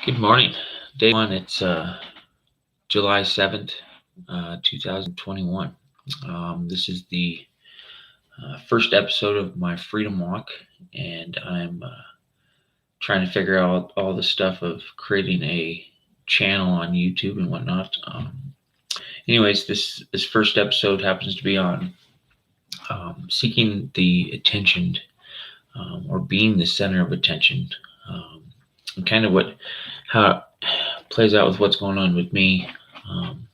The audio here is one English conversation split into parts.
Good morning. Day one, it's July 7th, 2021. This is the first episode of my Freedom Walk, and I'm trying to figure out all the stuff of creating a channel on YouTube and whatnot. Anyways, this first episode happens to be on seeking the attention or being the center of attention, and kind of how it plays out with what's going on with me. Um,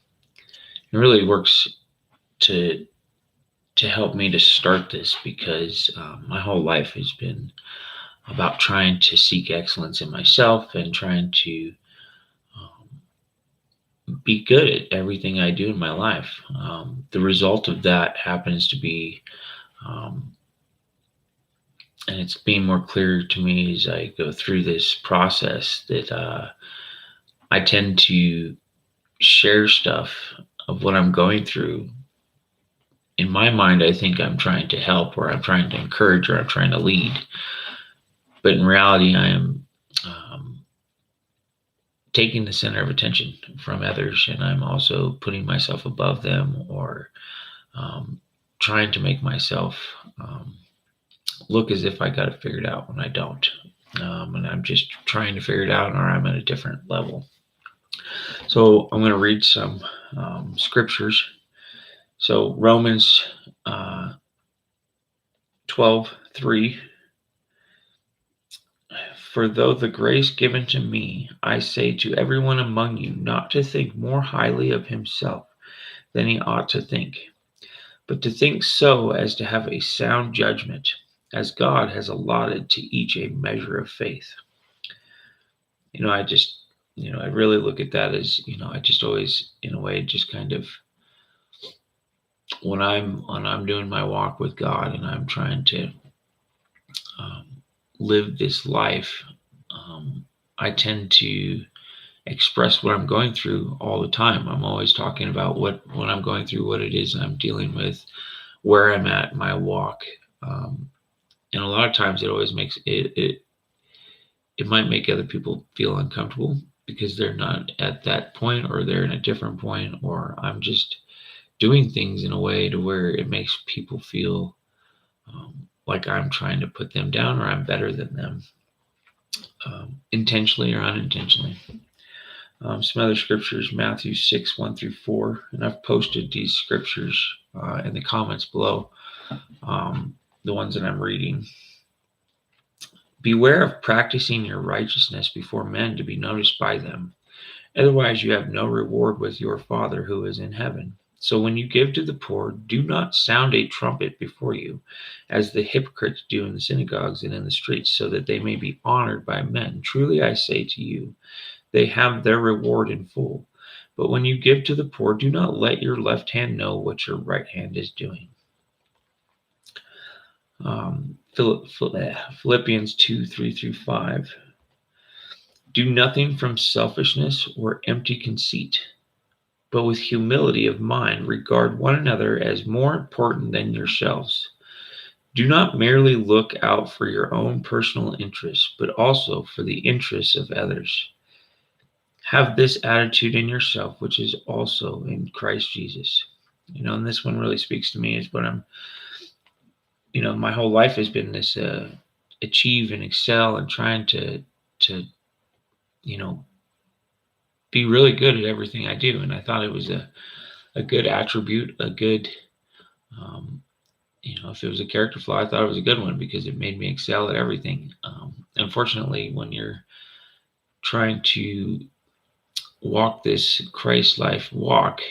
it really works to help me to start this because my whole life has been about trying to seek excellence in myself and trying to be good at everything I do in my life. The result of that happens to be, um, and it's being more clear to me as I go through this process, that I tend to share stuff of what I'm going through. In my mind, I think I'm trying to help, or I'm trying to encourage, or I'm trying to lead. But in reality, I am um, taking the center of attention from others, and I'm also putting myself above them, or um, trying to make myself look as if I got it figured out when I don't. And I'm just trying to figure it out, or I'm at a different level. So I'm going to read some scriptures. So Romans 12:3. For though the grace given to me, I say to everyone among you not to think more highly of himself than he ought to think, but to think so as to have a sound judgment, as God has allotted to each a measure of faith. I really look at that as, I just always, in a way, just kind of, when I'm doing my walk with God and I'm trying to um, live this life, I tend to express what I'm going through all the time. I'm always talking about what I'm going through, what it is I'm dealing with, where I'm at in my walk. And a lot of times it always makes it might make other people feel uncomfortable because they're not at that point, or they're in a different point, or I'm just doing things in a way to where it makes people feel like I'm trying to put them down, or I'm better than them, intentionally or unintentionally. Some other scriptures, Matthew 6:1-4, and I've posted these scriptures in the comments below, the ones that I'm reading. Beware of practicing your righteousness before men to be noticed by them. Otherwise, you have no reward with your Father who is in heaven. So when you give to the poor, do not sound a trumpet before you, as the hypocrites do in the synagogues and in the streets, so that they may be honored by men. Truly I say to you, they have their reward in full. But when you give to the poor, do not let your left hand know what your right hand is doing. Philippians 2:3-5. Do nothing from selfishness or empty conceit, but with humility of mind regard one another as more important than yourselves. Do not merely look out for your own personal interests, but also for the interests of others. Have this attitude in yourself, which is also in Christ Jesus. And this one really speaks to me, is what my whole life has been this achieve and excel and trying to be really good at everything I do. And I thought it was a good attribute, a good, if it was a character flaw, I thought it was a good one because it made me excel at everything. Unfortunately, when you're trying to walk this Christ life walk,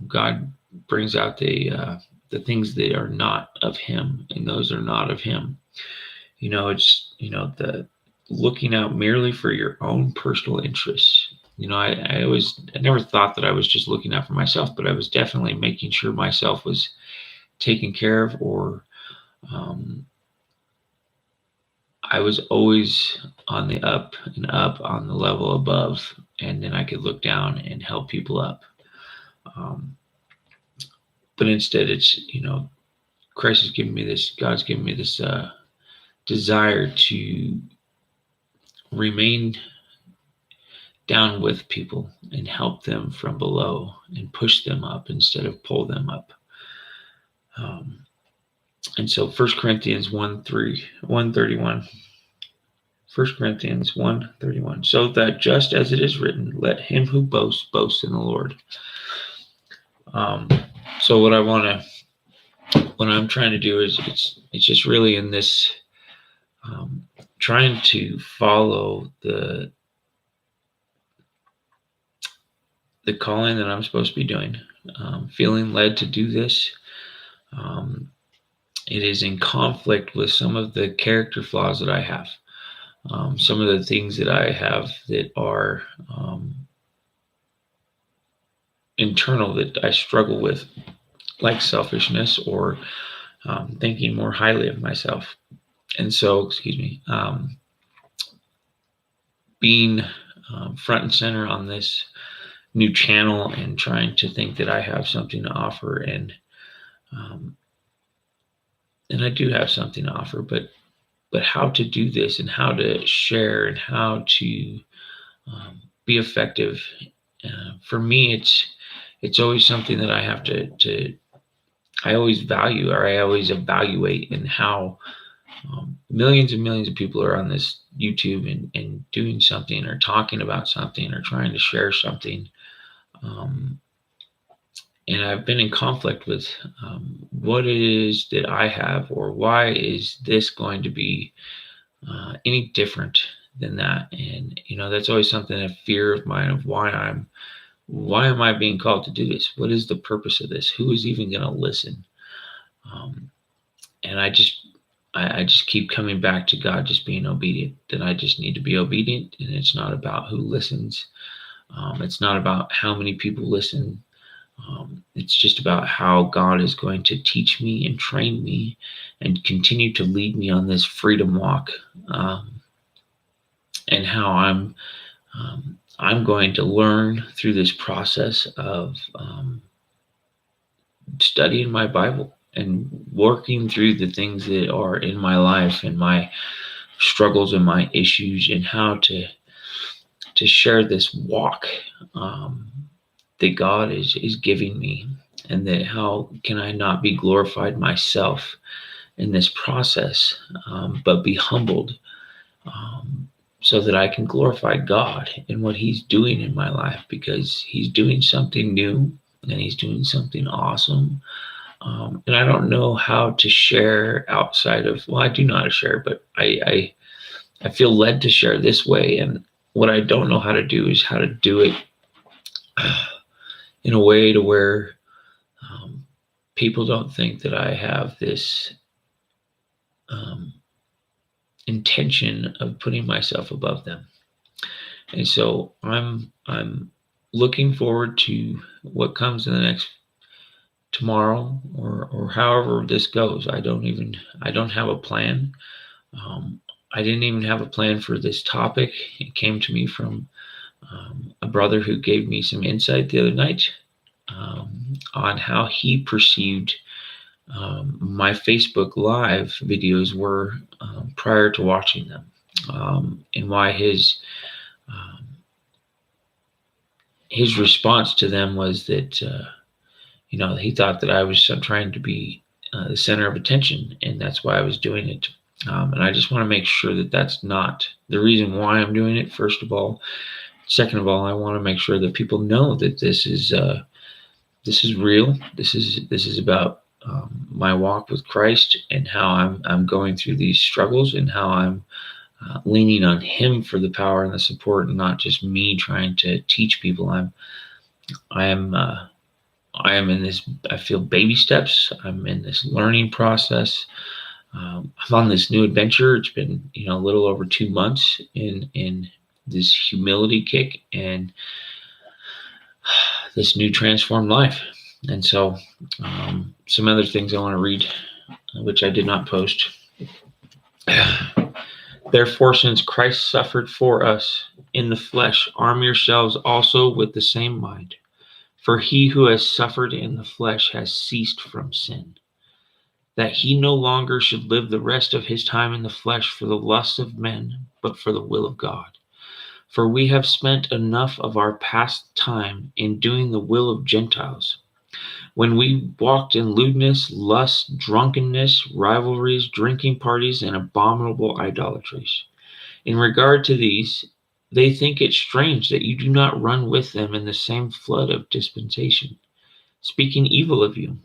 God brings out the things that are not of Him, and those are not of Him. It's the looking out merely for your own personal interests. I never thought that I was just looking out for myself, but I was definitely making sure myself was taken care of, or I was always on the up and up on the level above, and then I could look down and help people up. But instead, it's, Christ has given me this, God's given me this desire to remain down with people and help them from below and push them up instead of pull them up. And so 1 Corinthians 1:31. 1 Corinthians 1:31. So that just as it is written, let him who boasts boast in the Lord. So what I'm trying to do is it's just really in this trying to follow the calling that I'm supposed to be doing, feeling led to do this. It is in conflict with some of the character flaws that I have, some of the things that I have that are internal that I struggle with, like selfishness or thinking more highly of myself. And so, being front and center on this new channel and trying to think that I have something to offer, and I do have something to offer, but how to do this and how to share and how to be effective. For me, it's always something that I have to I always value, or I always evaluate in how millions and millions of people are on this YouTube and doing something or talking about something or trying to share something. And I've been in conflict with what it is that I have, or why is this going to be any different than that? And, that's always something, a fear of mine of why am I being called to do this? What is the purpose of this? Who is even going to listen? And I just keep coming back to God just being obedient, that I just need to be obedient. And it's not about who listens. It's not about how many people listen. It's just about how God is going to teach me and train me and continue to lead me on this freedom walk, and how I'm going to learn through this process of studying my Bible and working through the things that are in my life and my struggles and my issues, and how to share this walk that God is giving me, and that how can I not be glorified myself in this process, but be humbled, so that I can glorify God in what he's doing in my life, because he's doing something new and he's doing something awesome. And I don't know how to share outside of, I do know how to share, but I feel led to share this way. And what I don't know how to do is how to do it in a way to where people don't think that I have this intention of putting myself above them. And so I'm looking forward to what comes in the next tomorrow, or however this goes. I don't have a plan. I didn't even have a plan for this topic. It came to me from a brother who gave me some insight the other night on how he perceived my Facebook Live videos were prior to watching them, and why his response to them was that he thought that I was trying to be the center of attention, and that's why I was doing it. And I just want to make sure that that's not the reason why I'm doing it, first of all. Second of all, I want to make sure that people know that this is real. This is about my walk with Christ, and how I'm going through these struggles, and how I'm leaning on him for the power and the support, and not just me trying to teach people. I am in this, I feel, baby steps. I'm in this learning process. I'm on this new adventure. It's been, a little over 2 months in this humility kick and this new transformed life. And so some other things I want to read, which I did not post. Therefore, since Christ suffered for us in the flesh, arm yourselves also with the same mind. For he who has suffered in the flesh has ceased from sin, that he no longer should live the rest of his time in the flesh for the lusts of men, but for the will of God. For we have spent enough of our past time in doing the will of Gentiles, when we walked in lewdness, lust, drunkenness, rivalries, drinking parties, and abominable idolatries. In regard to these, they think it strange that you do not run with them in the same flood of dispensation, speaking evil of you.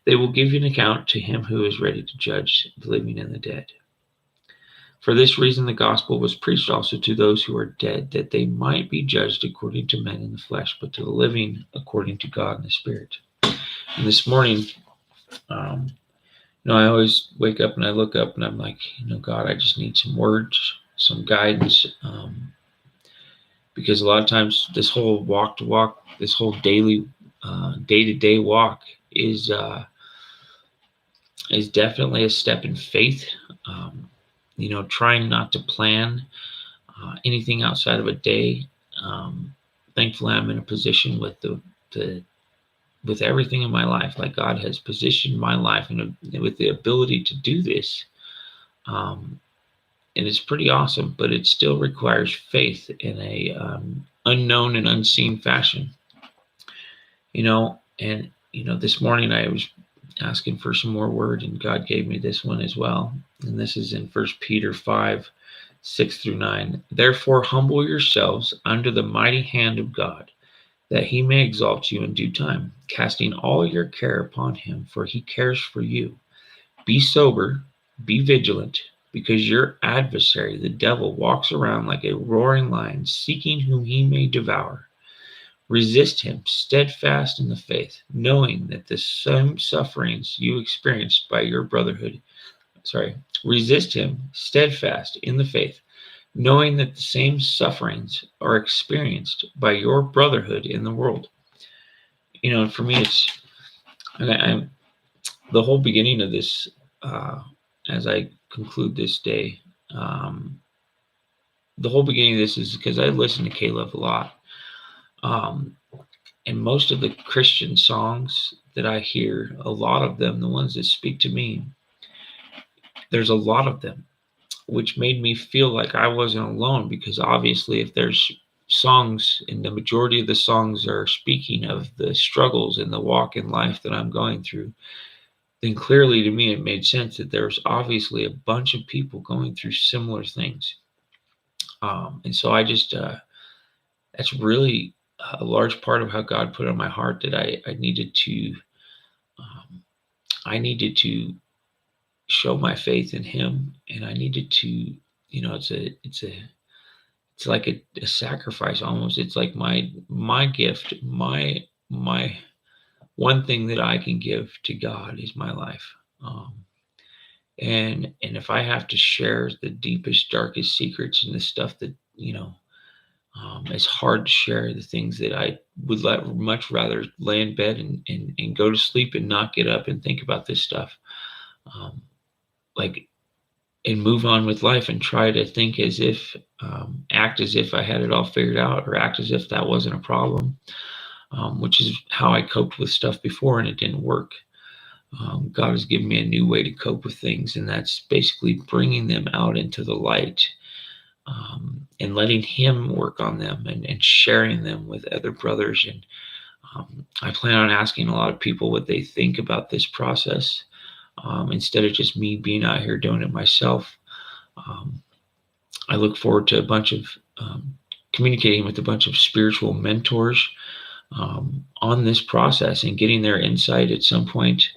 They will give an account to him who is ready to judge the living and the dead. For this reason, the gospel was preached also to those who are dead, that they might be judged according to men in the flesh, but to the living according to God in the Spirit. And this morning, I always wake up and I look up and I'm like, God, I just need some words, some guidance, because a lot of times this whole walk to walk, this whole daily, day-to-day walk is definitely a step in faith. Trying not to plan anything outside of a day. Thankfully, I'm in a position with with everything in my life. Like God has positioned my life with the ability to do this. And it's pretty awesome, but it still requires faith in a unknown and unseen fashion. This morning I was asking for some more word, and God gave me this one as well. And this is in 1 Peter 5:6-9. Therefore, humble yourselves under the mighty hand of God, that he may exalt you in due time, casting all your care upon him, for he cares for you. Be sober, be vigilant, because your adversary, the devil, walks around like a roaring lion, seeking whom he may devour. Resist him, steadfast in the faith, knowing that the same sufferings you experienced by your brotherhood. Resist him, steadfast in the faith, knowing that the same sufferings are experienced by your brotherhood in the world. And for me, I'm the whole beginning of this, as I conclude this day, the whole beginning of this is because I listen to Caleb a lot. And most of the Christian songs that I hear, a lot of them, the ones that speak to me, there's a lot of them, which made me feel like I wasn't alone, because obviously if there's songs, and the majority of the songs are speaking of the struggles and the walk in life that I'm going through, then clearly to me it made sense that there's obviously a bunch of people going through similar things. And so I just, that's really a large part of how God put on my heart, that I needed to show my faith in him, and I needed to, it's like a sacrifice almost. It's like my gift, my one thing that I can give to God is my life. And if I have to share the deepest, darkest secrets and the stuff that, it's hard to share, the things that I would much rather lay in bed and go to sleep and not get up and think about this stuff. And move on with life and try to think as if, act as if I had it all figured out, or act as if that wasn't a problem, which is how I coped with stuff before, and it didn't work. God has given me a new way to cope with things, and that's basically bringing them out into the light, and letting him work on them, and sharing them with other brothers. And I plan on asking a lot of people what they think about this process, instead of just me being out here doing it myself. I look forward to a bunch of communicating with a bunch of spiritual mentors on this process and getting their insight at some point.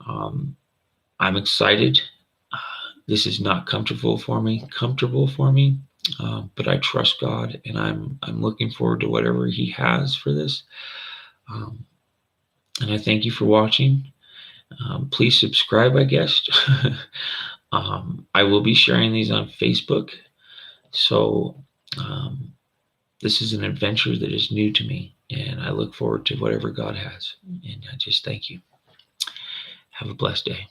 I'm excited. This is not comfortable for me, but I trust God, and I'm looking forward to whatever he has for this. And I thank you for watching. Please subscribe, I guess. I will be sharing these on Facebook. So this is an adventure that is new to me, and I look forward to whatever God has. And I just thank you. Have a blessed day.